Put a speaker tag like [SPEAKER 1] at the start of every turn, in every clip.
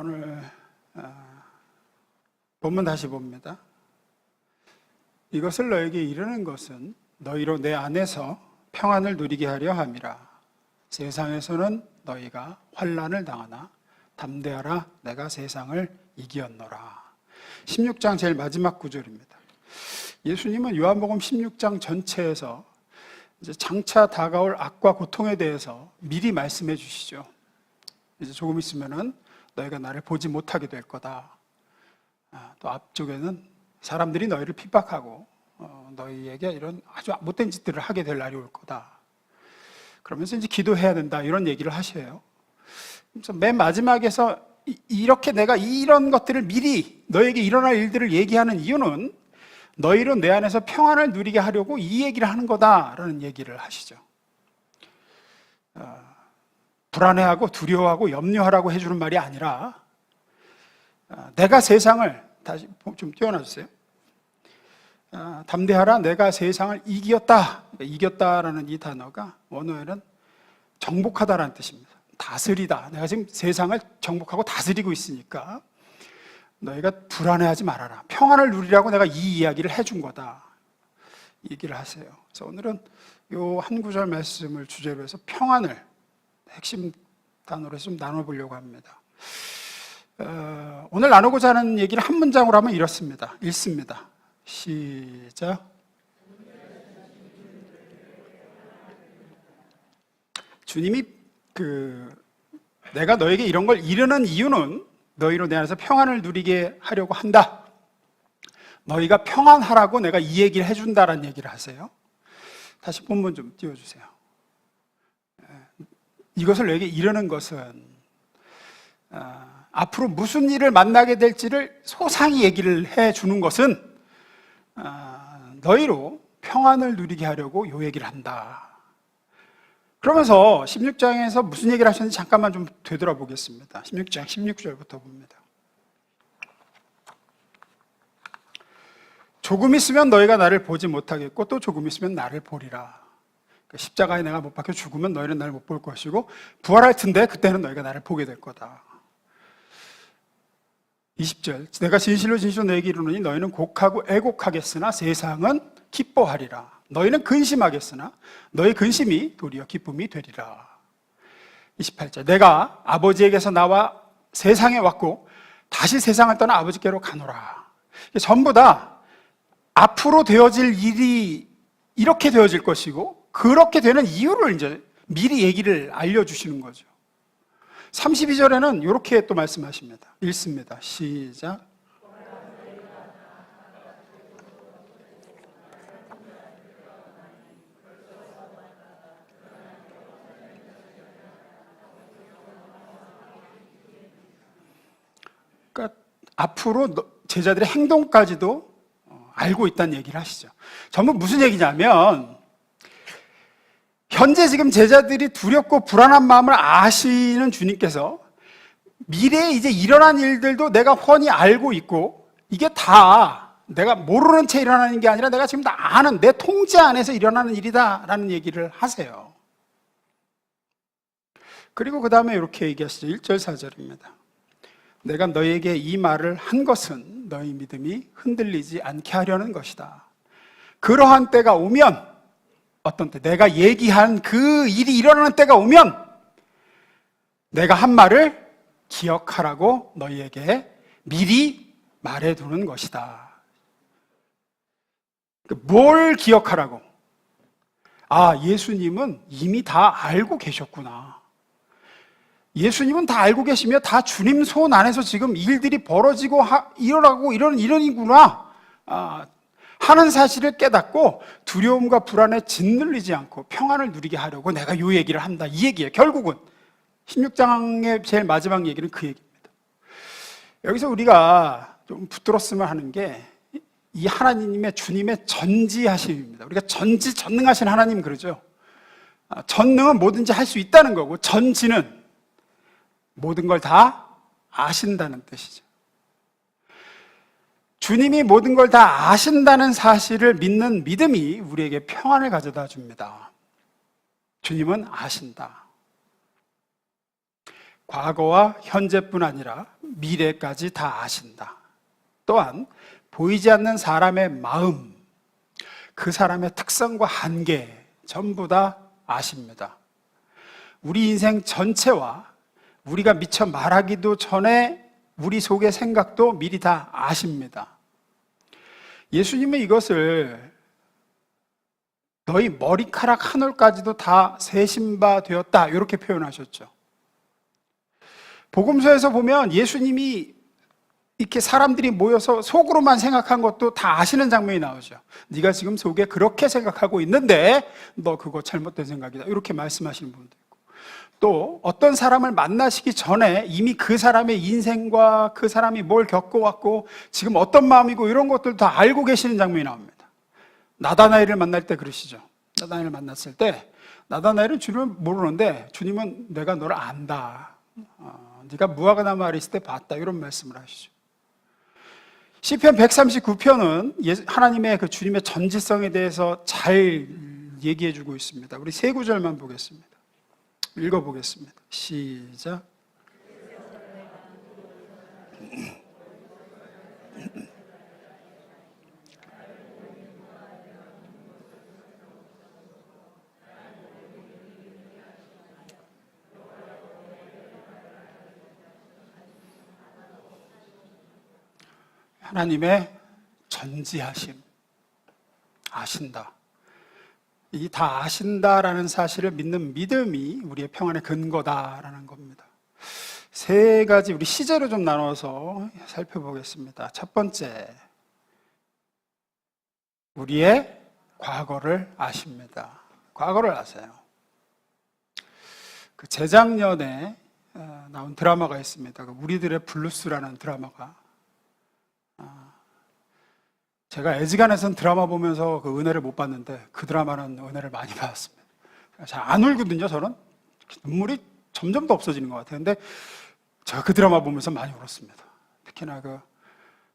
[SPEAKER 1] 오늘 본문 다시 봅니다. 이것을 너에게 이르는 것은 너희로 내 안에서 평안을 누리게 하려 함이라. 세상에서는 너희가 환난을 당하나 담대하라, 내가 세상을 이기었노라. 16장 제일 마지막 구절입니다. 예수님은 요한복음 16장 전체에서 이제 장차 다가올 악과 고통에 대해서 미리 말씀해 주시죠. 이제 조금 있으면은 너희가 나를 보지 못하게 될 거다. 또 앞쪽에는 사람들이 너희를 핍박하고 너희에게 이런 아주 못된 짓들을 하게 될 날이 올 거다. 그러면서 이제 기도해야 된다, 이런 얘기를 하셔요. 그래서 맨 마지막에서 이렇게 내가 이런 것들을 미리 너에게 일어날 일들을 얘기하는 이유는 너희로 내 안에서 평안을 누리게 하려고 이 얘기를 하는 거다라는 얘기를 하시죠. 불안해하고 두려워하고 염려하라고 해주는 말이 아니라 내가 세상을, 다시 좀 띄워놔주세요. 담대하라, 내가 세상을 이겼다. 이겼다라는 이 단어가 원어에는 정복하다라는 뜻입니다. 다스리다. 내가 지금 세상을 정복하고 다스리고 있으니까 너희가 불안해하지 말아라. 평안을 누리라고 내가 이 이야기를 해준 거다. 얘기를 하세요. 그래서 오늘은 요 한 구절 말씀을 주제로 해서 평안을 핵심 단어로 좀 나눠보려고 합니다. 오늘 나누고자 하는 얘기를 한 문장으로 하면 이렇습니다. 읽습니다. 시작. 주님이 내가 너에게 이런 걸 이르는 이유는 너희로 내 안에서 평안을 누리게 하려고 한다. 너희가 평안하라고 내가 이 얘기를 해준다라는 얘기를 하세요. 다시 본문 좀 띄워주세요. 이것을 너에게 이르는 것은 앞으로 무슨 일을 만나게 될지를 소상히 얘기를 해주는 것은 너희로 평안을 누리게 하려고 이 얘기를 한다. 그러면서 16장에서 무슨 얘기를 하셨는지 잠깐만 좀 되돌아보겠습니다. 16장 16절부터 봅니다. 조금 있으면 너희가 나를 보지 못하겠고 또 조금 있으면 나를 보리라. 십자가에 내가 못 박혀 죽으면 너희는 나를 못 볼 것이고 부활할 텐데 그때는 너희가 나를 보게 될 거다. 20절, 내가 진실로 진실로 너에게 이르노니 너희는 곡하고 애곡하겠으나 세상은 기뻐하리라. 너희는 근심하겠으나 너희 근심이 도리어 기쁨이 되리라. 28절, 내가 아버지에게서 나와 세상에 왔고 다시 세상을 떠나 아버지께로 가노라. 전부 다 앞으로 되어질 일이 이렇게 되어질 것이고 그렇게 되는 이유를 이제 미리 얘기를 알려주시는 거죠. 32절에는 이렇게 또 말씀하십니다. 읽습니다. 시작. 그러니까 앞으로 제자들의 행동까지도 알고 있다는 얘기를 하시죠. 전부 무슨 얘기냐면 현재 지금 제자들이 두렵고 불안한 마음을 아시는 주님께서 미래에 이제 일어난 일들도 내가 훤히 알고 있고 이게 다 내가 모르는 채 일어나는 게 아니라 내가 지금 다 아는 내 통제 안에서 일어나는 일이다라는 얘기를 하세요. 그리고 그 다음에 이렇게 얘기하시죠. 1절 4절입니다. 내가 너희에게 이 말을 한 것은 너희 믿음이 흔들리지 않게 하려는 것이다. 그러한 때가 오면, 어떤 때, 내가 얘기한 그 일이 일어나는 때가 오면 내가 한 말을 기억하라고 너희에게 미리 말해두는 것이다. 뭘 기억하라고? 예수님은 이미 다 알고 계셨구나. 예수님은 다 알고 계시며 다 주님 손 안에서 지금 일들이 벌어지고 일어나고 이런 일이구나 하는 사실을 깨닫고 두려움과 불안에 짓눌리지 않고 평안을 누리게 하려고 내가 이 얘기를 한다. 이 얘기예요. 결국은 16장의 제일 마지막 얘기는 그 얘기입니다. 여기서 우리가 좀 붙들었으면 하는 게 이 하나님의 주님의 전지하심입니다. 우리가 전능하신 하나님 그러죠. 전능은 뭐든지 할 수 있다는 거고 전지는 모든 걸 다 아신다는 뜻이죠. 주님이 모든 걸 다 아신다는 사실을 믿는 믿음이 우리에게 평안을 가져다 줍니다. 주님은 아신다. 과거와 현재뿐 아니라 미래까지 다 아신다. 또한 보이지 않는 사람의 마음, 그 사람의 특성과 한계 전부 다 아십니다. 우리 인생 전체와 우리가 미처 말하기도 전에 우리 속의 생각도 미리 다 아십니다. 예수님은 이것을 너희 머리카락 한 올까지도 다 세신 바 되었다 이렇게 표현하셨죠. 복음서에서 보면 예수님이 이렇게 사람들이 모여서 속으로만 생각한 것도 다 아시는 장면이 나오죠. 네가 지금 속에 그렇게 생각하고 있는데 너 그거 잘못된 생각이다 이렇게 말씀하시는 분도 있고, 또 어떤 사람을 만나시기 전에 이미 그 사람의 인생과 그 사람이 뭘 겪어왔고 지금 어떤 마음이고 이런 것들도 다 알고 계시는 장면이 나옵니다. 나다나엘을 만날 때 그러시죠. 나다나엘을 만났을 때 나다나엘은 주님을 모르는데 주님은 내가 너를 안다, 네가 무화과나무 아래 있을 때 봤다 이런 말씀을 하시죠. 시편 139편은 하나님의 그 주님의 전지성에 대해서 잘 얘기해 주고 있습니다. 우리 세 구절만 보겠습니다. 읽어보겠습니다. 시작. 하나님의 전지하심, 아신다. 이 다 아신다라는 사실을 믿는 믿음이 우리의 평안의 근거다라는 겁니다. 세 가지 우리 시제로 좀 나눠서 살펴보겠습니다. 첫 번째, 우리의 과거를 아십니다. 과거를 아세요. 그 재작년에 나온 드라마가 있습니다. 우리들의 블루스라는 드라마가. 제가 애지간해서는 드라마 보면서 그 은혜를 못 봤는데 그 드라마는 은혜를 많이 받았습니다. 잘 안 울거든요, 저는. 눈물이 점점 더 없어지는 것 같아요. 근데 제가 그 드라마 보면서 많이 울었습니다. 특히나 그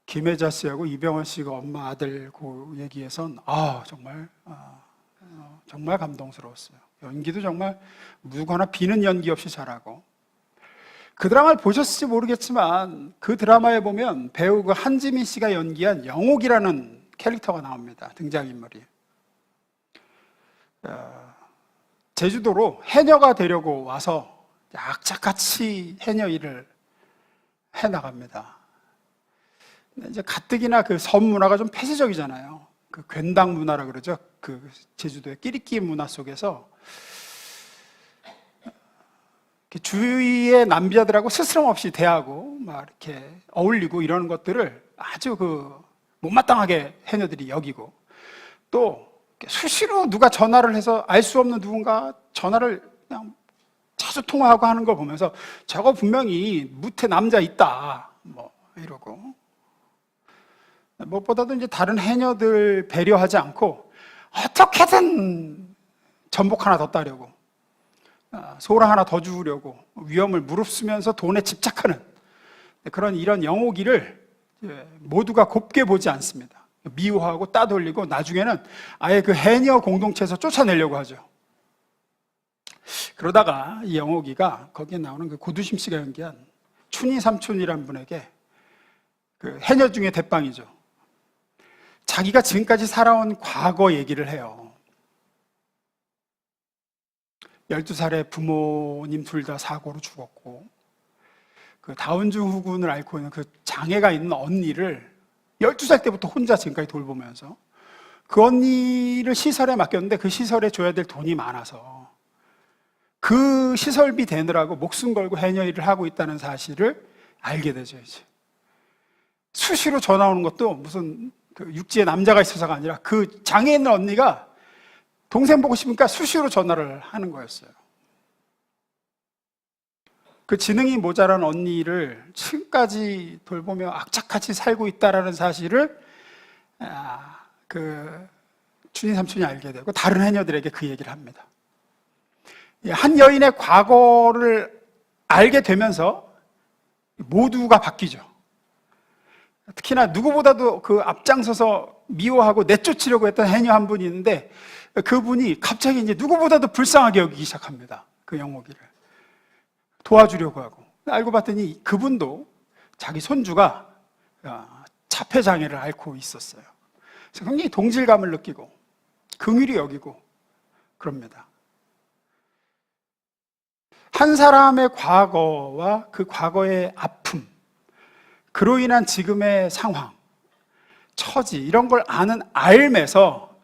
[SPEAKER 1] 김혜자 씨하고 이병헌 씨가 엄마 아들 그 얘기에선 정말 감동스러웠어요. 연기도 정말 묵거나 비는 연기 없이 잘하고. 그 드라마를 보셨을지 모르겠지만 그 드라마에 보면 배우 그 한지민 씨가 연기한 영옥이라는 캐릭터가 나옵니다. 등장인물이. 제주도로 해녀가 되려고 와서 악착같이 해녀 일을 해나갑니다. 이제 가뜩이나 그 섬 문화가 좀 폐쇄적이잖아요. 그 괜당 문화라 그러죠. 그 제주도의 끼리끼 문화 속에서 주위의 남자들하고 스스럼 없이 대하고 막 이렇게 어울리고 이러는 것들을 아주 그 못마땅하게 해녀들이 여기고, 또 수시로 누가 전화를 해서 알 수 없는 누군가 전화를 그냥 자주 통화하고 하는 걸 보면서 저거 분명히 무태 남자 있다 뭐 이러고, 무엇보다도 이제 다른 해녀들 배려하지 않고 어떻게든 전복 하나 더 따려고, 소라 하나 더 주우려고 위험을 무릅쓰면서 돈에 집착하는 그런 이런 영옥이를 모두가 곱게 보지 않습니다. 미워하고 따돌리고 나중에는 아예 그 해녀 공동체에서 쫓아내려고 하죠. 그러다가 이 영옥이가 거기에 나오는 그 고두심 씨가 연기한 춘희 삼촌이란 분에게, 그 해녀 중에 대빵이죠, 자기가 지금까지 살아온 과거 얘기를 해요. 12살에 부모님 둘 다 사고로 죽었고, 그 다운증 후군을 앓고 있는 그 장애가 있는 언니를 12살 때부터 혼자 지금까지 돌보면서 그 언니를 시설에 맡겼는데 그 시설에 줘야 될 돈이 많아서 그 시설비 대느라고 목숨 걸고 해녀 일을 하고 있다는 사실을 알게 되죠. 이제 수시로 전화 오는 것도 무슨 그 육지에 남자가 있어서가 아니라 그 장애 있는 언니가 동생 보고 싶으니까 수시로 전화를 하는 거였어요. 그 지능이 모자란 언니를 지금까지 돌보며 악착같이 살고 있다는 사실을 그 춘희 삼촌이 알게 되고 다른 해녀들에게 그 얘기를 합니다. 한 여인의 과거를 알게 되면서 모두가 바뀌죠. 특히나 누구보다도 그 앞장서서 미워하고 내쫓으려고 했던 해녀 한 분이 있는데, 그분이 갑자기 이제 누구보다도 불쌍하게 여기기 시작합니다. 그 영옥이를 도와주려고 하고, 알고 봤더니 그분도 자기 손주가 자폐장애를 앓고 있었어요. 그래서 굉장히 동질감을 느끼고 긍휼히 여기고 그럽니다. 한 사람의 과거와 그 과거의 아픔, 그로 인한 지금의 상황, 처지, 이런 걸 아는 알면서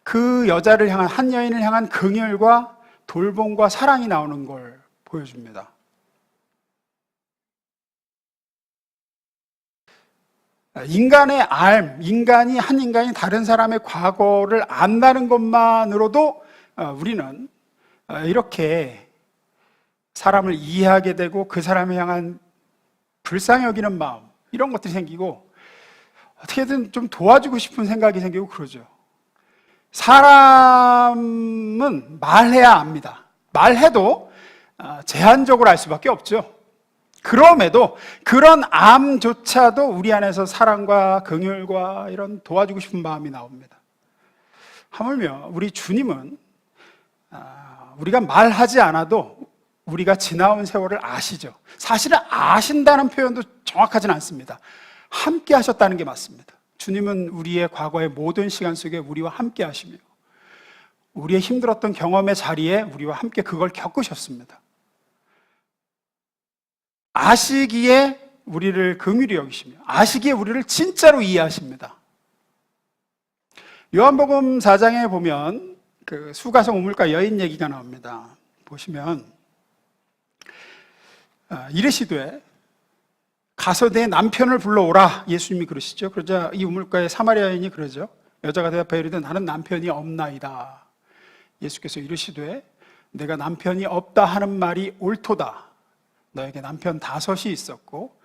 [SPEAKER 1] 그 여자를 향한, 한 여인을 향한 긍휼과 돌봄과 사랑이 나오는 걸 보여줍니다. 인간의 한 인간이 다른 사람의 과거를 안다는 것만으로도 우리는 이렇게 사람을 이해하게 되고 그 사람을 향한 불쌍히 여기는 마음, 이런 것들이 생기고 어떻게든 좀 도와주고 싶은 생각이 생기고 그러죠. 사람은 말해야 압니다. 말해도 제한적으로 알 수밖에 없죠. 그럼에도 그런 암조차도 우리 안에서 사랑과 긍휼과 이런 도와주고 싶은 마음이 나옵니다. 하물며 우리 주님은 우리가 말하지 않아도 우리가 지나온 세월을 아시죠. 사실은 아신다는 표현도 정확하지는 않습니다. 함께 하셨다는 게 맞습니다. 주님은 우리의 과거의 모든 시간 속에 우리와 함께 하시며 우리의 힘들었던 경험의 자리에 우리와 함께 그걸 겪으셨습니다. 아시기에 우리를 긍휼히 여기시며 아시기에 우리를 진짜로 이해하십니다. 요한복음 4장에 보면 그 수가성 우물가 여인 얘기가 나옵니다. 보시면 이르시되 가서 내 남편을 불러오라, 예수님이 그러시죠. 그러자 이 우물가의 사마리아 여인이 그러죠. 여자가 대답하여 이르되 나는 남편이 없나이다. 예수께서 이르시되 내가 남편이 없다 하는 말이 옳도다. 너에게 남편 5이 있었고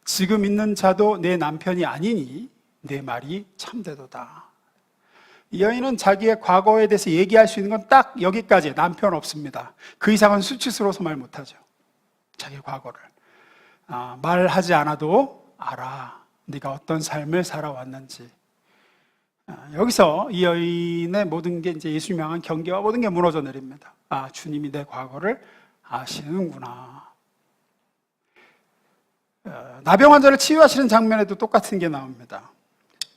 [SPEAKER 1] 지금 있는 자도 내 남편이 아니니 내 말이 참되도다. 이 여인은 자기의 과거에 대해서 얘기할 수 있는 건 딱 여기까지, 남편 없습니다. 그 이상은 수치스러워서 말 못하죠. 자기 과거를 말하지 않아도 알아, 네가 어떤 삶을 살아왔는지. 여기서 이 여인의 모든 게 이제 예수님 향한 경계와 모든 게 무너져 내립니다. 주님이 내 과거를 아시는구나. 나병 환자를 치유하시는 장면에도 똑같은 게 나옵니다.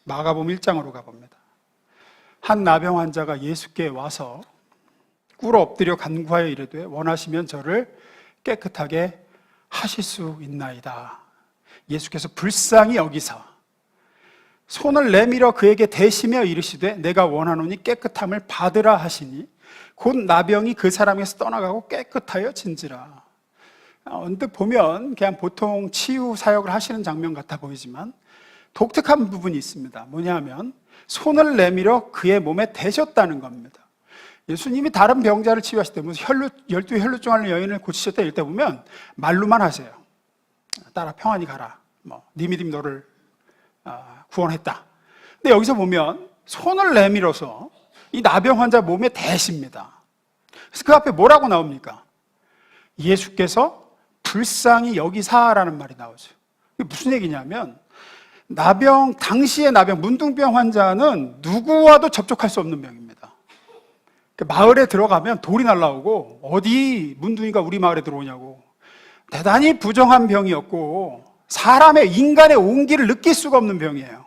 [SPEAKER 1] 마가복음 1장으로 가봅니다. 한 나병 환자가 예수께 와서 꿇어 엎드려 간구하여 이르되 원하시면 저를 깨끗하게 하실 수 있나이다. 예수께서 불쌍히 여기사 손을 내밀어 그에게 대시며 이르시되 내가 원하노니 깨끗함을 받으라 하시니 곧 나병이 그 사람에서 떠나가고 깨끗하여 진지라. 언뜻 보면 그냥 보통 치유 사역을 하시는 장면 같아 보이지만 독특한 부분이 있습니다. 뭐냐면 손을 내밀어 그의 몸에 대셨다는 겁니다. 예수님이 다른 병자를 치유하실 때 무슨 12혈루증 앓는 여인을 고치셨다 이럴 때 보면 말로만 하세요. 따라 평안히 가라, 네 믿음이 너를 구원했다. 근데 여기서 보면 손을 내밀어서 이 나병 환자 몸에 대십니다. 그래서 그 앞에 뭐라고 나옵니까? 예수께서 불쌍히 여기사라는 말이 나오죠. 이게 무슨 얘기냐면 당시의 나병, 문둥병 환자는 누구와도 접촉할 수 없는 병입니다. 마을에 들어가면 돌이 날라오고 어디 문둥이가 우리 마을에 들어오냐고, 대단히 부정한 병이었고 사람의, 인간의 온기를 느낄 수가 없는 병이에요.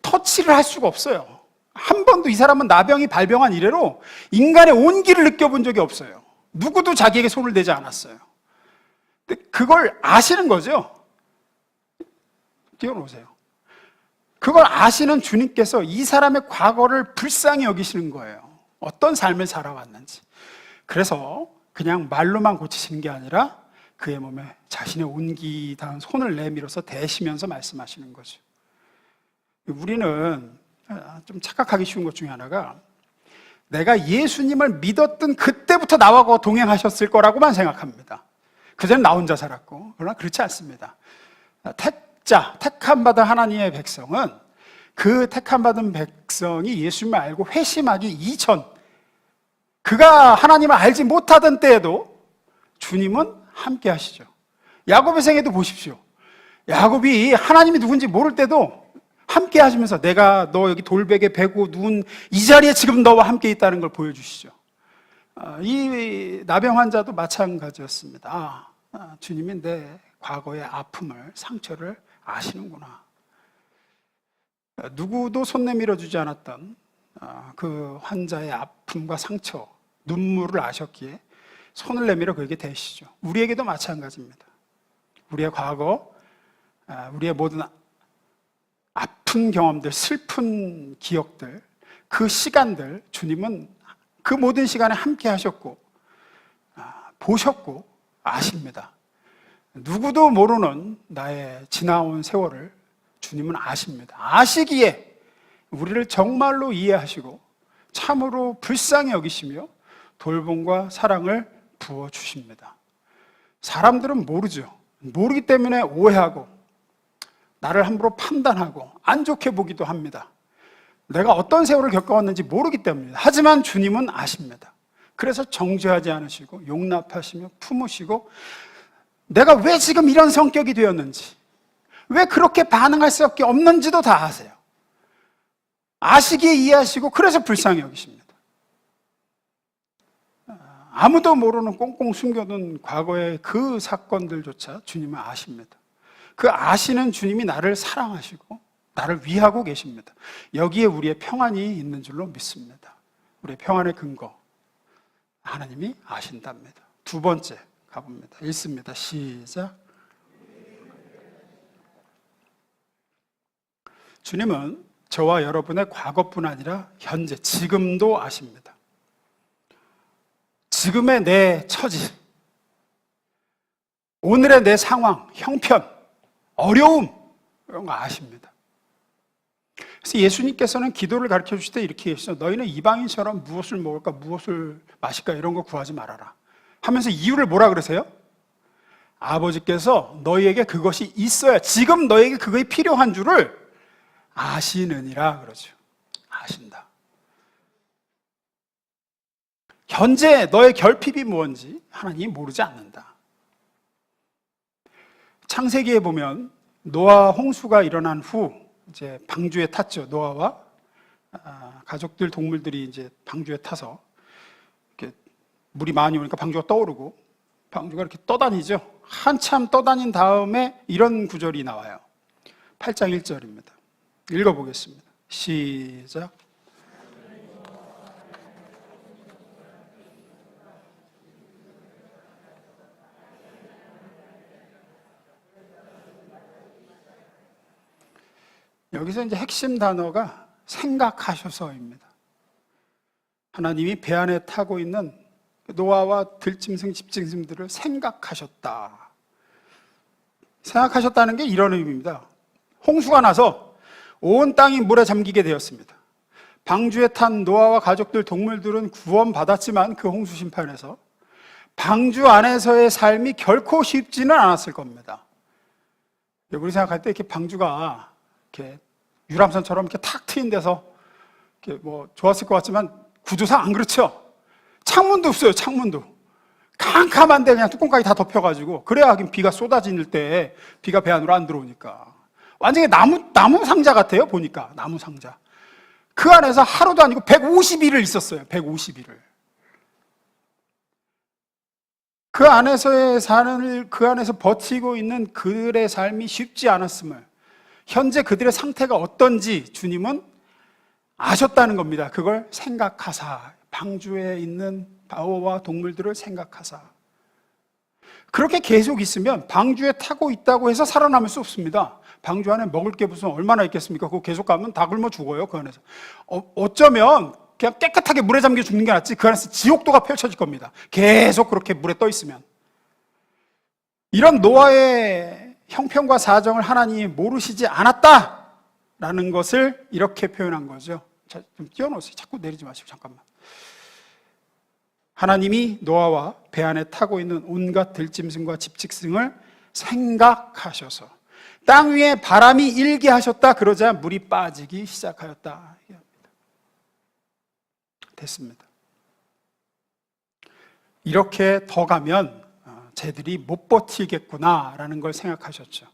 [SPEAKER 1] 터치를 할 수가 없어요. 한 번도 이 사람은 나병이 발병한 이래로 인간의 온기를 느껴본 적이 없어요. 누구도 자기에게 손을 대지 않았어요. 근데 그걸 아시는 거죠. 띄워놓으세요. 그걸 아시는 주님께서 이 사람의 과거를 불쌍히 여기시는 거예요. 어떤 삶을 살아왔는지. 그래서 그냥 말로만 고치시는 게 아니라 그의 몸에 자신의 온기 닿은 손을 내밀어서 대시면서 말씀하시는 거죠. 우리는 좀 착각하기 쉬운 것 중에 하나가 내가 예수님을 믿었던 그때부터 나와 동행하셨을 거라고만 생각합니다. 그전엔 나 혼자 살았고. 그러나 그렇지 않습니다. 택함 받은 하나님의 백성은 그 택함 받은 백성이 예수님을 알고 회심하기 이전, 그가 하나님을 알지 못하던 때에도 주님은 함께 하시죠. 야곱의 생애도 보십시오. 야곱이 하나님이 누군지 모를 때도 함께 하시면서 내가 너 여기 돌베개 베고 누운 이 자리에 지금 너와 함께 있다는 걸 보여주시죠. 이 나병 환자도 마찬가지였습니다. 주님이 내 과거의 아픔을, 상처를 아시는구나. 누구도 손 내밀어 주지 않았던 그 환자의 아픔과 상처, 눈물을 아셨기에 손을 내밀어 그에게 대시죠. 우리에게도 마찬가지입니다. 우리의 과거, 우리의 모든 아픈 경험들, 슬픈 기억들, 그 시간들, 주님은 그 모든 시간에 함께 하셨고 보셨고 아십니다. 누구도 모르는 나의 지나온 세월을 주님은 아십니다. 아시기에 우리를 정말로 이해하시고 참으로 불쌍히 여기시며 돌봄과 사랑을 부어주십니다. 사람들은 모르죠. 모르기 때문에 오해하고 나를 함부로 판단하고 안 좋게 보기도 합니다. 내가 어떤 세월을 겪어왔는지 모르기 때문입니다. 하지만 주님은 아십니다. 그래서 정죄하지 않으시고 용납하시며 품으시고 내가 왜 지금 이런 성격이 되었는지, 왜 그렇게 반응할 수밖에 없는지도 다 아세요. 아시기에 이해하시고 그래서 불쌍히 여기십니다. 아무도 모르는 꽁꽁 숨겨둔 과거의 그 사건들조차 주님은 아십니다. 그 아시는 주님이 나를 사랑하시고 나를 위하고 계십니다. 여기에 우리의 평안이 있는 줄로 믿습니다. 우리의 평안의 근거, 하나님이 아신답니다. 두 번째 가봅니다. 읽습니다. 시작. 주님은 저와 여러분의 과거뿐 아니라 현재, 지금도 아십니다. 지금의 내 처지, 오늘의 내 상황, 형편, 어려움, 이런 거 아십니다. 그래서 예수님께서는 기도를 가르쳐 주실 때 이렇게 했어요. 너희는 이방인처럼 무엇을 먹을까, 무엇을 마실까 이런 거 구하지 말아라 하면서 이유를 뭐라 그러세요? 아버지께서 너희에게 그것이 있어야, 지금 너희에게 그것이 필요한 줄을 아시느니라 그러죠. 아신다. 현재 너의 결핍이 무엇인지 하나님이 모르지 않는다. 창세기에 보면 노아 홍수가 일어난 후 이제 방주에 탔죠. 노아와 가족들, 동물들이 이제 방주에 타서 이렇게 물이 많이 오니까 방주가 떠오르고 방주가 이렇게 떠다니죠. 한참 떠다닌 다음에 이런 구절이 나와요. 8장 1절입니다. 읽어보겠습니다. 시작. 여기서 이제 핵심 단어가 생각하셔서입니다. 하나님이 배 안에 타고 있는 노아와 들짐승, 집짐승들을 생각하셨다. 생각하셨다는 게 이런 의미입니다. 홍수가 나서 온 땅이 물에 잠기게 되었습니다. 방주에 탄 노아와 가족들, 동물들은 구원받았지만 그 홍수 심판에서 방주 안에서의 삶이 결코 쉽지는 않았을 겁니다. 우리 생각할 때 이렇게 방주가 이렇게 유람선처럼 이렇게 탁 트인 데서 이렇게 뭐 좋았을 것 같지만 구조상 안 그렇죠. 창문도 없어요. 창문도 캄캄한데 그냥 뚜껑까지 다 덮여가지고, 그래야 하긴 비가 쏟아질 때 비가 배 안으로 안 들어오니까 완전히 나무 상자 같아요. 보니까 나무 상자. 그 안에서 하루도 아니고 150일을 있었어요. 150일을. 그 안에서의 삶을, 그 안에서 버티고 있는 그들의 삶이 쉽지 않았음을, 현재 그들의 상태가 어떤지 주님은 아셨다는 겁니다. 그걸 생각하사, 방주에 있는 바오와 동물들을 생각하사. 그렇게 계속 있으면 방주에 타고 있다고 해서 살아남을 수 없습니다. 방주 안에 먹을 게 무슨 얼마나 있겠습니까? 그거 계속 가면 다 굶어 죽어요. 그 안에서 어쩌면 그냥 깨끗하게 물에 잠겨 죽는 게 낫지, 그 안에서 지옥도가 펼쳐질 겁니다. 계속 그렇게 물에 떠 있으면. 이런 노아의 형편과 사정을 하나님이 모르시지 않았다라는 것을 이렇게 표현한 거죠. 자, 좀 띄워놓으세요. 자꾸 내리지 마시고 잠깐만. 하나님이 노아와 배 안에 타고 있는 온갖 들짐승과 집직승을 생각하셔서 땅 위에 바람이 일게 하셨다. 그러자 물이 빠지기 시작하였다. 됐습니다. 이렇게 더 가면 쟤들이 못 버티겠구나라는 걸 생각하셨죠.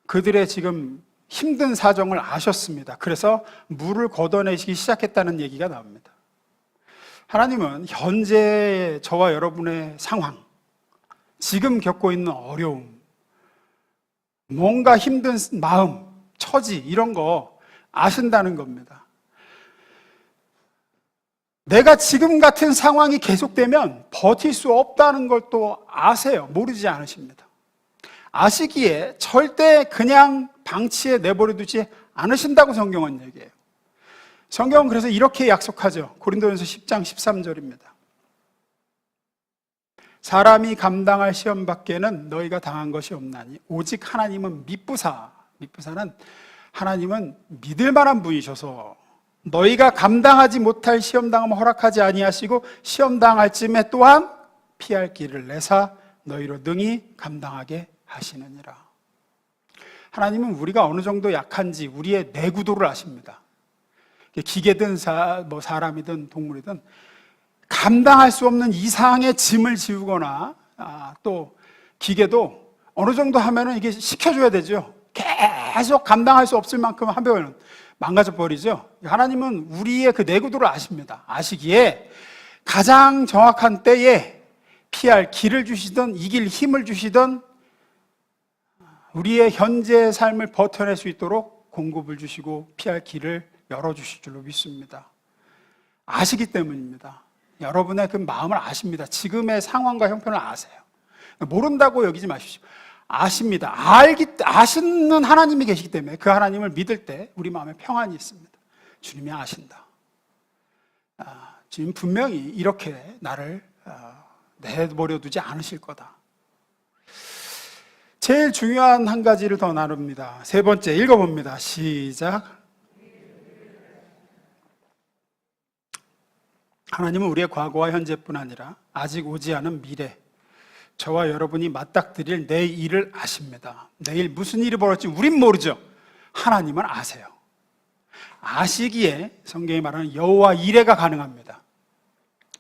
[SPEAKER 1] 그들의 지금 힘든 사정을 아셨습니다. 그래서 물을 걷어내시기 시작했다는 얘기가 나옵니다. 하나님은 현재 저와 여러분의 상황, 지금 겪고 있는 어려움, 뭔가 힘든 마음, 처지 이런 거 아신다는 겁니다. 내가 지금 같은 상황이 계속되면 버틸 수 없다는 걸 또 아세요. 모르지 않으십니다. 아시기에 절대 그냥 방치해 내버려 두지 않으신다고 성경은 얘기해요. 성경은 그래서 이렇게 약속하죠. 고린도전서 10장 13절입니다. 사람이 감당할 시험 밖에는 너희가 당한 것이 없나니 오직 하나님은 미쁘사는 하나님은 믿을 만한 분이셔서 너희가 감당하지 못할 시험당함을 허락하지 아니하시고 시험당할 쯤에 또한 피할 길을 내사 너희로 능히 감당하게 하시느니라. 하나님은 우리가 어느 정도 약한지 우리의 내구도를 아십니다. 기계든 사람이든 동물이든 감당할 수 없는 이상의 짐을 지우거나 또 기계도 어느 정도 하면은 이게 시켜줘야 되죠. 계속 감당할 수 없을 만큼 하면 망가져 버리죠. 하나님은 우리의 그 내구도를 아십니다. 아시기에 가장 정확한 때에 피할 길을 주시든 이길 힘을 주시든 우리의 현재 삶을 버텨낼 수 있도록 공급을 주시고 피할 길을 열어주실 줄로 믿습니다. 아시기 때문입니다. 여러분의 그 마음을 아십니다. 지금의 상황과 형편을 아세요. 모른다고 여기지 마십시오. 아십니다. 아시는 하나님이 계시기 때문에 그 하나님을 믿을 때 우리 마음에 평안이 있습니다. 주님이 아신다. 주님 분명히 이렇게 나를 내버려 두지 않으실 거다. 제일 중요한 한 가지를 더 나눕니다. 세 번째 읽어봅니다. 시작. 하나님은 우리의 과거와 현재뿐 아니라 아직 오지 않은 미래, 저와 여러분이 맞닥뜨릴 내일을 아십니다. 내일 무슨 일이 벌어질지 우린 모르죠. 하나님은 아세요. 아시기에 성경이 말하는 여호와 이레가 가능합니다.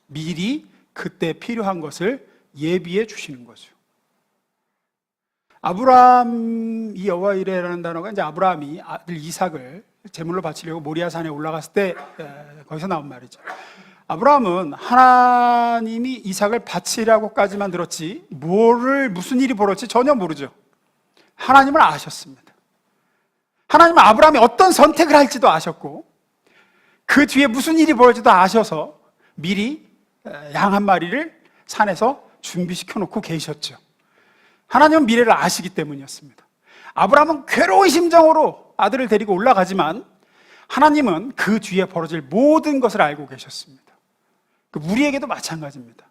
[SPEAKER 1] 미리 그때 필요한 것을 예비해 주시는 거죠. 이 여호와 이레라는 단어가 이제 아브라함이 아들 이삭을 제물로 바치려고 모리아 산에 올라갔을 때 거기서 나온 말이죠. 아브라함은 하나님이 이삭을 바치라고까지만 들었지 무슨 일이 벌어질지 전혀 모르죠. 하나님을 아셨습니다. 하나님은 아브라함이 어떤 선택을 할지도 아셨고 그 뒤에 무슨 일이 벌어질지도 아셔서 미리 양 한 마리를 산에서 준비시켜 놓고 계셨죠. 하나님은 미래를 아시기 때문이었습니다. 아브라함은 괴로운 심정으로 아들을 데리고 올라가지만 하나님은 그 뒤에 벌어질 모든 것을 알고 계셨습니다. 우리에게도 마찬가지입니다.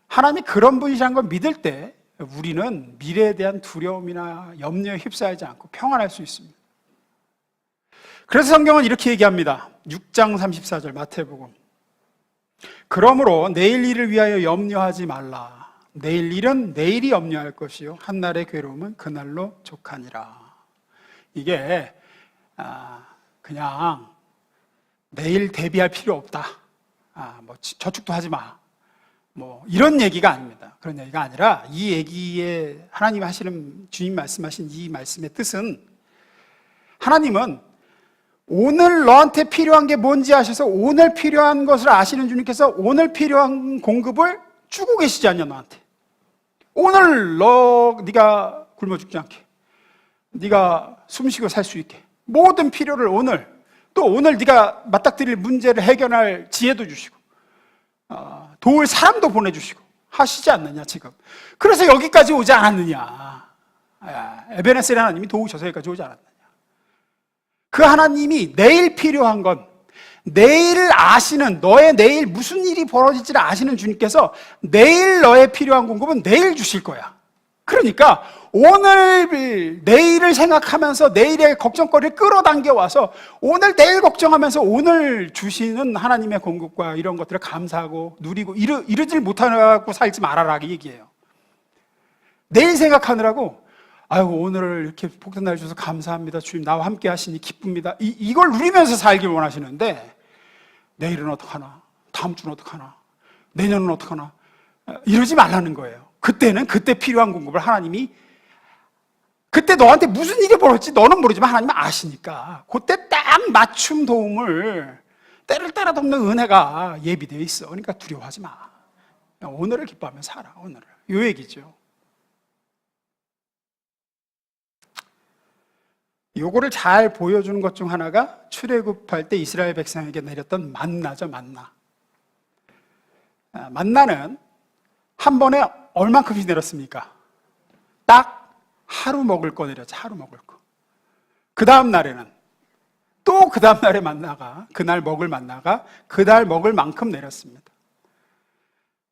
[SPEAKER 1] 하나님이 그런 분이시라는 걸 믿을 때 우리는 미래에 대한 두려움이나 염려에 휩싸이지 않고 평안할 수 있습니다. 그래서 성경은 이렇게 얘기합니다. 6장 34절 마태복음. 그러므로 내일 일을 위하여 염려하지 말라. 내일 일은 내일이 염려할 것이요 한날의 괴로움은 그날로 족하니라. 이게 그냥 내일 대비할 필요 없다. 저축도 하지 마. 이런 얘기가 아닙니다. 그런 얘기가 아니라 이 얘기에 하나님이 하시는, 주님 말씀하신 이 말씀의 뜻은 하나님은 오늘 너한테 필요한 게 뭔지 아셔서 오늘 필요한 것을 아시는 주님께서 오늘 필요한 공급을 주고 계시지 않냐, 너한테. 오늘 네가 굶어 죽지 않게, 네가 숨쉬고 살 수 있게 모든 필요를 오늘, 또 오늘 네가 맞닥뜨릴 문제를 해결할 지혜도 주시고 도울 사람도 보내주시고 하시지 않느냐 지금. 그래서 여기까지 오지 않았느냐. 에베네셀 하나님이 도우셔서 여기까지 오지 않았느냐. 그 하나님이 내일 필요한 건, 내일을 아시는, 너의 내일 무슨 일이 벌어질지를 아시는 주님께서 내일 너의 필요한 공급은 내일 주실 거야. 그러니까 오늘 내일을 생각하면서 내일의 걱정거리를 끌어당겨 와서 오늘 내일 걱정하면서 오늘 주시는 하나님의 공급과 이런 것들을 감사하고 누리고 이러질 못하고 살지 말아라, 이 얘기예요. 내일 생각하느라고 오늘을 이렇게 복된 날 주셔서 감사합니다, 주님 나와 함께 하시니 기쁩니다, 이걸 누리면서 살길 원하시는데 내일은 어떡하나, 다음 주는 어떡하나, 내년은 어떡하나 이러지 말라는 거예요. 그때는 그때 필요한 공급을 하나님이, 그때 너한테 무슨 일이 벌어질지 너는 모르지만 하나님은 아시니까 그때 딱 맞춤 도움을, 때를 따라 돕는 은혜가 예비되어 있어. 그러니까 두려워하지 마. 오늘을 기뻐하며 살아. 오늘을. 이 얘기죠. 요거를 잘 보여주는 것 중 하나가 출애굽할 때 이스라엘 백성에게 내렸던 만나죠, 만나. 만나는 한 번에 얼만큼씩 내렸습니까? 딱 하루 먹을 거 내렸죠, 하루 먹을 거. 그 다음 날에는 또 그 다음 날에 만나가, 그날 먹을 만나가 그날 먹을 만큼 내렸습니다.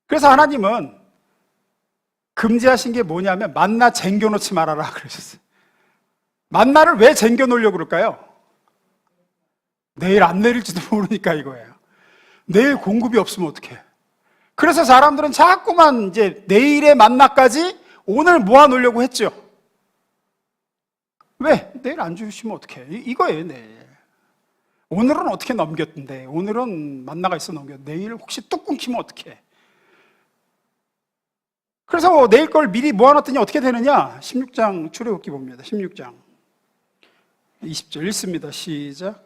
[SPEAKER 1] 그래서 하나님은 금지하신 게 뭐냐면 만나 쟁겨놓지 말아라 그러셨어요. 만나를 왜 쟁겨놓으려고 그럴까요? 내일 안 내릴지도 모르니까 이거예요. 내일 공급이 없으면 어떡해. 그래서 사람들은 자꾸만 이제 내일의 만나까지 오늘 모아놓으려고 했죠. 왜? 내일 안 주시면 어떡해. 이거예요, 내일. 오늘은 어떻게 넘겼는데, 오늘은 만나가 있어 넘겼는데, 내일 혹시 뚝 끊기면 어떡해. 그래서 내일 걸 미리 모아놨더니 어떻게 되느냐? 16장 출애굽기 봅니다. 16장 20절 읽습니다. 시작.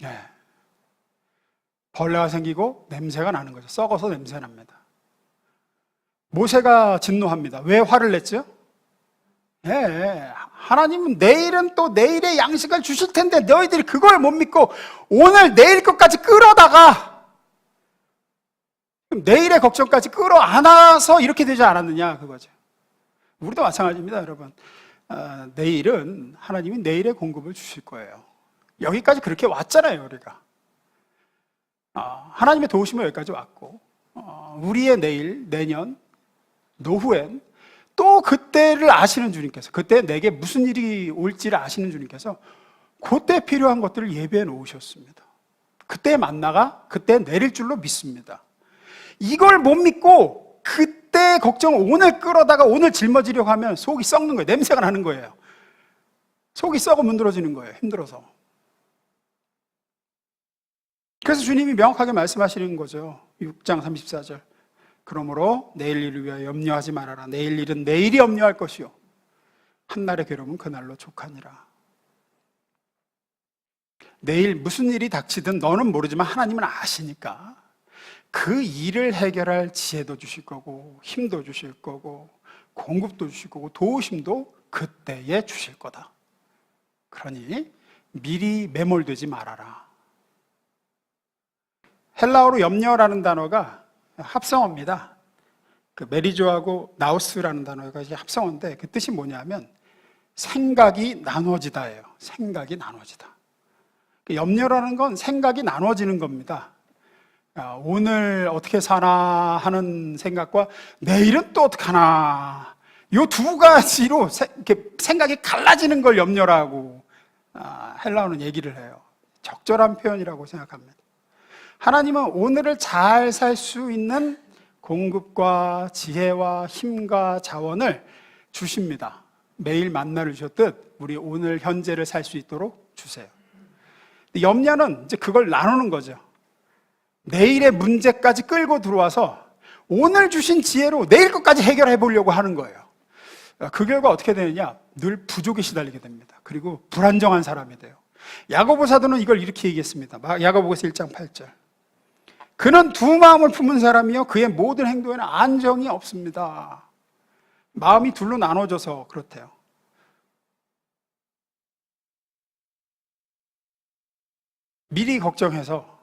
[SPEAKER 1] 네. 벌레가 생기고 냄새가 나는 거죠. 썩어서 냄새 납니다. 모세가 진노합니다. 왜 화를 냈죠? 예, 하나님은 내일은 또 내일의 양식을 주실 텐데 너희들이 그걸 못 믿고 오늘 내일 것까지 끌어다가 내일의 걱정까지 끌어안아서 이렇게 되지 않았느냐 그거죠. 우리도 마찬가지입니다, 여러분. 내일은 하나님이 내일의 공급을 주실 거예요. 여기까지 그렇게 왔잖아요, 우리가. 하나님의 도우심은 여기까지 왔고 우리의 내일, 내년, 노후엔 또 그때를 아시는 주님께서, 그때 내게 무슨 일이 올지를 아시는 주님께서 그때 필요한 것들을 예배해 놓으셨습니다. 그때 만나가 그때 내릴 줄로 믿습니다. 이걸 못 믿고 그때 걱정을 오늘 끌어다가 오늘 짊어지려고 하면 속이 썩는 거예요. 냄새가 나는 거예요. 속이 썩어 문드러지는 거예요, 힘들어서. 그래서 주님이 명확하게 말씀하시는 거죠. 6장 34절. 그러므로 내일 일을 위하여 염려하지 말아라. 내일 일은 내일이 염려할 것이요 한날의 괴로움은 그날로 족하니라. 내일 무슨 일이 닥치든 너는 모르지만 하나님은 아시니까 그 일을 해결할 지혜도 주실 거고 힘도 주실 거고 공급도 주실 거고 도우심도 그때에 주실 거다. 그러니 미리 매몰되지 말아라. 헬라어로 염려라는 단어가 합성어입니다. 그 메리조하고 나우스라는 단어가 합성어인데 그 뜻이 뭐냐면 생각이 나눠지다예요. 생각이 나눠지다. 염려라는 건 생각이 나눠지는 겁니다. 오늘 어떻게 사나 하는 생각과 내일은 또 어떻게 하나, 이 두 가지로 생각이 갈라지는 걸 염려라고 헬라어는 얘기를 해요. 적절한 표현이라고 생각합니다. 하나님은 오늘을 잘 살 수 있는 공급과 지혜와 힘과 자원을 주십니다. 매일 만나를 주셨듯 우리 오늘 현재를 살 수 있도록 주세요. 염려는 이제 그걸 나누는 거죠. 내일의 문제까지 끌고 들어와서 오늘 주신 지혜로 내일 것까지 해결해 보려고 하는 거예요. 그 결과 어떻게 되느냐? 늘 부족에 시달리게 됩니다. 그리고 불안정한 사람이 돼요. 야고보 사도는 이걸 이렇게 얘기했습니다. 야고보서 1장 8절. 그는 두 마음을 품은 사람이요 그의 모든 행동에는 안정이 없습니다. 마음이 둘로 나눠져서 그렇대요. 미리 걱정해서,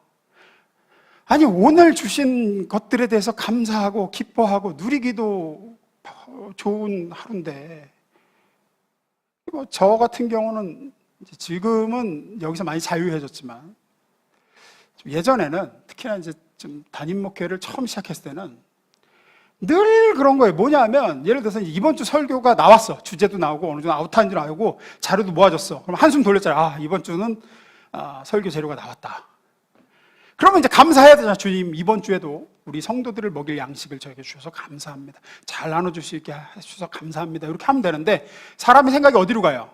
[SPEAKER 1] 아니 오늘 주신 것들에 대해서 감사하고 기뻐하고 누리기도 좋은 하루인데, 뭐 저 같은 경우는 지금은 여기서 많이 자유해졌지만 예전에는 특히나 이제 좀 담임 목회를 처음 시작했을 때는 늘 그런 거예요. 뭐냐면 예를 들어서 이번 주 설교가 나왔어. 주제도 나오고 어느 정도 아웃타임도 나오고 자료도 모아졌어. 그럼 한숨 돌렸잖아. 이번 주는 설교 재료가 나왔다. 그러면 이제 감사해야 되잖아. 주님 이번 주에도 우리 성도들을 먹일 양식을 저에게 주셔서 감사합니다. 잘 나눠줄 수 있게 해주셔서 감사합니다. 이렇게 하면 되는데 사람의 생각이 어디로 가요?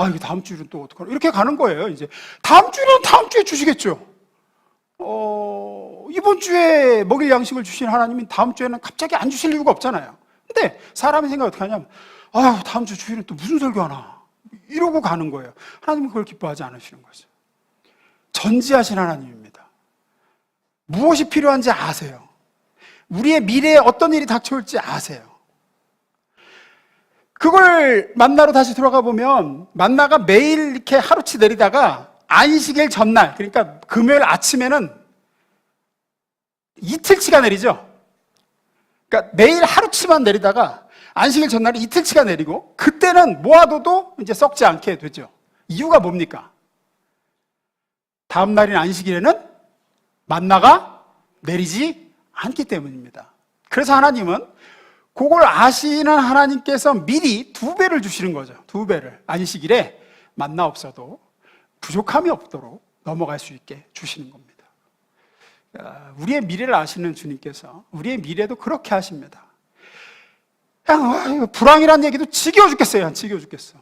[SPEAKER 1] 이게 다음 주는 또 어떡하나? 이렇게 가는 거예요. 이제 다음 주는 다음 주에 주시겠죠. 이번 주에 먹일 양식을 주신 하나님이 다음 주에는 갑자기 안 주실 이유가 없잖아요. 근데 사람의 생각이 어떻게 하냐면 다음 주 주일은 또 무슨 설교하나 이러고 가는 거예요. 하나님은 그걸 기뻐하지 않으시는 거죠. 전지하신 하나님입니다. 무엇이 필요한지 아세요. 우리의 미래에 어떤 일이 닥쳐올지 아세요. 그걸 만나로 다시 돌아가 보면 만나가 매일 이렇게 하루치 내리다가 안식일 전날, 그러니까 금요일 아침에는 이틀치가 내리죠. 그러니까 매일 하루치만 내리다가 안식일 전날에 이틀치가 내리고, 그때는 모아둬도 이제 썩지 않게 되죠. 이유가 뭡니까? 다음 날인 안식일에는 만나가 내리지 않기 때문입니다. 그래서 하나님은 그걸 아시는 하나님께서 미리 2배를 주시는 거죠. 2배를. 안식일에 만나 없어도 부족함이 없도록 넘어갈 수 있게 주시는 겁니다. 우리의 미래를 아시는 주님께서 우리의 미래도 그렇게 하십니다. 그냥 불황이라는 얘기도 지겨워 죽겠어요. 지겨워 죽겠어.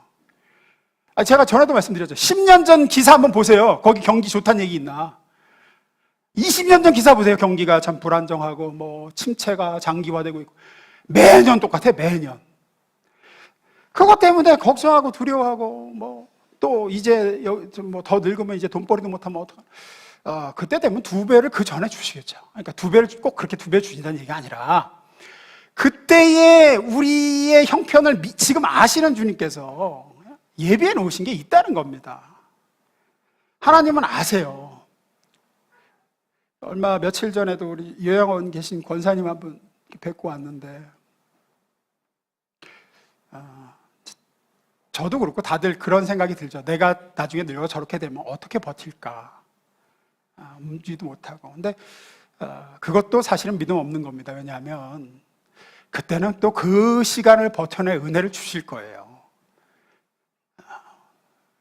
[SPEAKER 1] 제가 전에도 말씀드렸죠. 10년 전 기사 한번 보세요. 거기 경기 좋다는 얘기 있나? 20년 전 기사 보세요. 경기가 참 불안정하고 뭐 침체가 장기화되고 있고, 매년 똑같아. 매년. 그것 때문에 걱정하고 두려워하고, 뭐 또 이제 뭐 더 늙으면 이제 돈벌이도 못하면 어떡하나. 그때 되면 2배를 그 전에 주시겠죠. 그러니까 2배를 꼭 그렇게 2배 주신다는 얘기가 아니라, 그때의 우리의 형편을 지금 아시는 주님께서 예비해 놓으신 게 있다는 겁니다. 하나님은 아세요. 얼마 며칠 전에도 우리 요양원 계신 권사님 한 분 뵙고 왔는데, 저도 그렇고 다들 그런 생각이 들죠. 내가 나중에 늙어 저렇게 되면 어떻게 버틸까? 움직이도 못하고. 근데 그것도 사실은 믿음 없는 겁니다. 왜냐하면 그때는 또 그 시간을 버텨낼 은혜를 주실 거예요.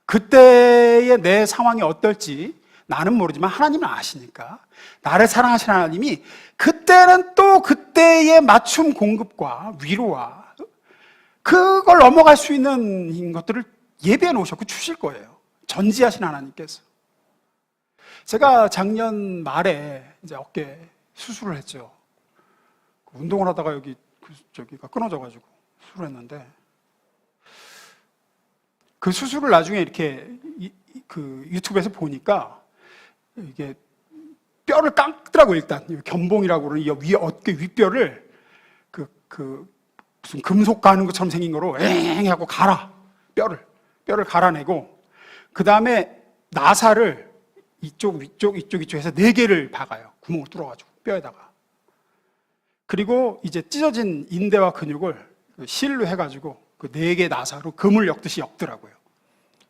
[SPEAKER 1] 그때의 내 상황이 어떨지 나는 모르지만 하나님은 아시니까, 나를 사랑하시는 하나님이 그때는 또 그때의 맞춤 공급과 위로와 그걸 넘어갈 수 있는 것들을 예비해 놓으셨고 주실 거예요. 전지하신 하나님께서. 제가 작년 말에 이제 어깨 수술을 했죠. 운동을 하다가 저기가 끊어져가지고 수술을 했는데, 그 수술을 나중에 이렇게 그 유튜브에서 보니까 이게 뼈를 깎더라고요. 일단 견봉이라고 그러는 이 위에 어깨 윗뼈를 무슨 금속 가는 것처럼 생긴 거로 엥 하고 뼈를 갈아내고, 그 다음에 나사를 이쪽 위쪽에서 4개를 박아요. 구멍을 뚫어가지고 뼈에다가. 그리고 이제 찢어진 인대와 근육을 실로 해가지고 그 4개 나사로 금을 엮듯이 엮더라고요.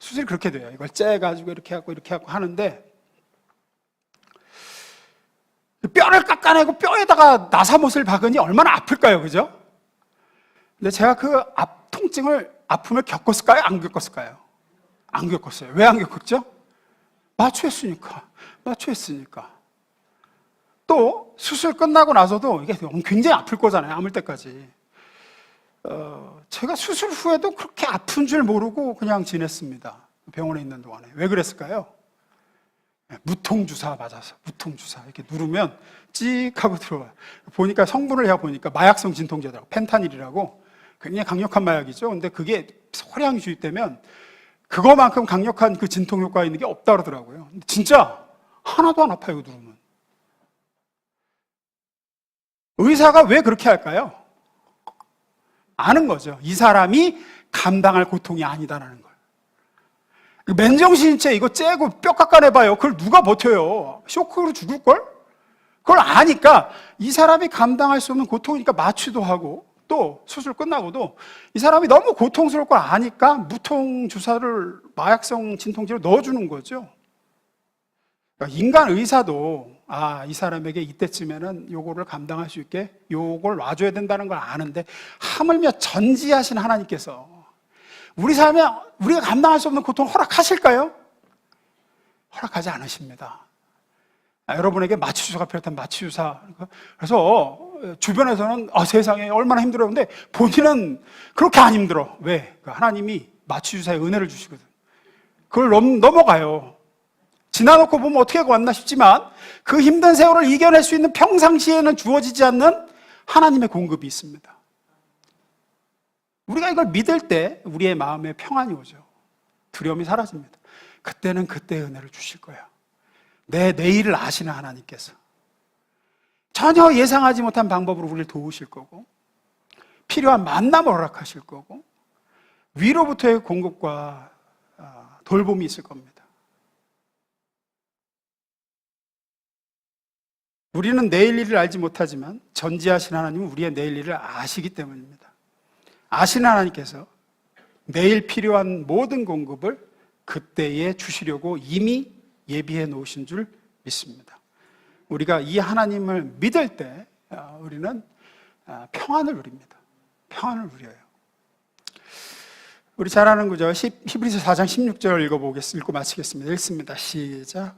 [SPEAKER 1] 수술이 그렇게 돼요. 이걸 째가지고 이렇게 하고 하는데, 뼈를 깎아내고 뼈에다가 나사못을 박으니 얼마나 아플까요? 그죠? 근데 제가 그 아픔을 겪었을까요? 안 겪었을까요? 안 겪었어요. 왜 안 겪었죠? 마취했으니까. 또 수술 끝나고 나서도 이게 굉장히 아플 거잖아요. 아물 때까지. 제가 수술 후에도 그렇게 아픈 줄 모르고 그냥 지냈습니다. 병원에 있는 동안에. 왜 그랬을까요? 무통주사 맞아서. 무통주사 이렇게 누르면 찍 하고 들어와요. 보니까 성분을 제가 보니까 마약성 진통제더라고. 펜타닐이라고. 굉장히 강력한 마약이죠. 근데 그게 소량이 주입되면 그거만큼 강력한 그 진통 효과가 있는 게 없다 그러더라고요. 근데 진짜 하나도 안 아파요. 누르면. 의사가 왜 그렇게 할까요? 아는 거죠. 이 사람이 감당할 고통이 아니다라는 걸. 맨정신체 이거 째고 뼈 깎아내봐요. 그걸 누가 버텨요? 쇼크로 죽을걸? 그걸 아니까 이 사람이 감당할 수 없는 고통이니까 마취도 하고, 또 수술 끝나고도 이 사람이 너무 고통스러울 걸 아니까 무통 주사를 마약성 진통제로 넣어주는 거죠. 그러니까 인간 의사도 이 사람에게 이때쯤에는 요거를 감당할 수 있게 요걸 놔줘야 된다는 걸 아는데, 하물며 전지하신 하나님께서 우리 삶에 우리가 감당할 수 없는 고통을 허락하실까요? 허락하지 않으십니다. 여러분에게 마취주사가 필요하다면 마취주사. 그래서 주변에서는 세상에 얼마나 힘들어요. 근데 본인은 그렇게 안 힘들어. 왜? 하나님이 마취주사에 은혜를 주시거든. 그걸 넘어가요. 지나놓고 보면 어떻게 왔나 싶지만 그 힘든 세월을 이겨낼 수 있는 평상시에는 주어지지 않는 하나님의 공급이 있습니다. 우리가 이걸 믿을 때 우리의 마음에 평안이 오죠. 두려움이 사라집니다. 그때는 그때의 은혜를 주실 거야. 내 내일을 아시는 하나님께서. 전혀 예상하지 못한 방법으로 우리를 도우실 거고, 필요한 만남을 허락하실 거고, 위로부터의 공급과 돌봄이 있을 겁니다. 우리는 내일 일을 알지 못하지만 전지하신 하나님은 우리의 내일 일을 아시기 때문입니다. 아시는 하나님께서 내일 필요한 모든 공급을 그때에 주시려고 이미 예비해 놓으신 줄 믿습니다. 우리가 이 하나님을 믿을 때 우리는 평안을 누립니다. 평안을 누려요. 우리 잘 아는 구절 히브리서 4장 16절 읽고 마치겠습니다. 읽습니다. 시작.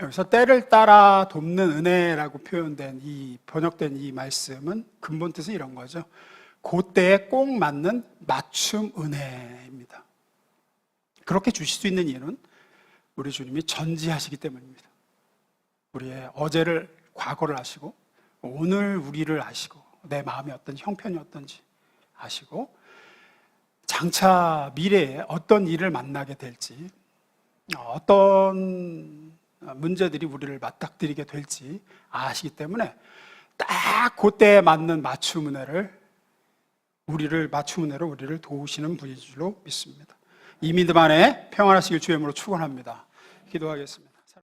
[SPEAKER 1] 여기서 때를 따라 돕는 은혜라고 번역된 이 말씀은 근본 뜻은 이런 거죠. 그때에 꼭 맞는 맞춤 은혜입니다. 그렇게 주실 수 있는 이유는 우리 주님이 전지하시기 때문입니다. 우리의 어제를, 과거를 아시고, 오늘 우리를 아시고, 내 마음이 어떤지, 형편이 어떤지 아시고, 장차 미래에 어떤 일을 만나게 될지, 어떤 문제들이 우리를 맞닥뜨리게 될지 아시기 때문에 딱 그때에 맞는 맞춤 은혜로 우리를 도우시는 분인 줄로 믿습니다. 이 믿음 안에 평안하시길 주의 이름으로 축원합니다. 기도하겠습니다.